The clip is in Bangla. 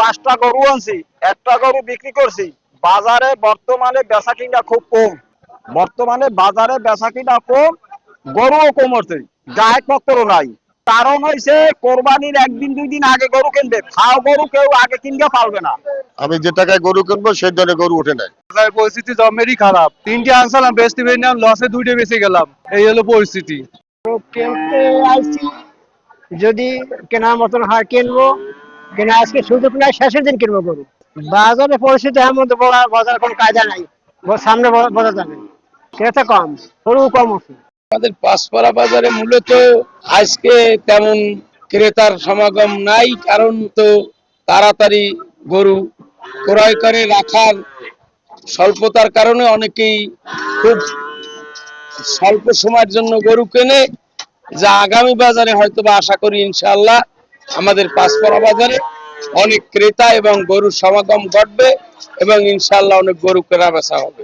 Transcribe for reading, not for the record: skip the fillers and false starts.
5টা গরু আনছি, একটা গরু বিক্রি করছি। বাজারে বর্তমানে বেচাকিনা খুব কম। বর্তমানে বাজারে বেচাকিনা কম, গরুও কম হচ্ছে, গায়ে পত্র নাই। কারণ হইছে কোরবানির 1 দিন 2 দিন আগে গরু কিনবে, ফাও গরু কেউ আগে কিনতে পারবে না। আমি যে টাকায় গরু কিনবো সেই দরে গরু ওঠে নাই। বাজারের পরিস্থিতি জমেরই খারাপ। 3টে আনছিলাম, বেচতে পেরে লসে 2টে বেঁচে গেলাম। এই হলো পরিস্থিতি। কিনতে আইছি, যদি কেনার মতন হয় কিনবো, কিনা আজকে সুযোগ নাই, শেষের দিন কিনবো গরু। বাজারের পরিস্থিতি এমন তো বাজার কোনো কায়দা নাই, সামনে বোঝা যাবে। ক্রেতা কম, গরু কম আছে। আমাদের পাঁচপাড়া বাজারে মূলত আজকে তেমন ক্রেতার সমাগম নাই, কারণ তো তাড়াতাড়ি গরু ক্রয় করে রাখার স্বল্পতার কারণে অনেকেই খুব স্বল্প সময়ের জন্য গরু কেনে, যা আগামী বাজারে হয়তো বা আশা করি ইনশাআল্লাহ আমাদের পাঁচপাড়া বাজারে অনেক ক্রেতা এবং গরুর সমাগম ঘটবে এবং ইনশাআল্লাহ অনেক গরু কেনা বেচা হবে।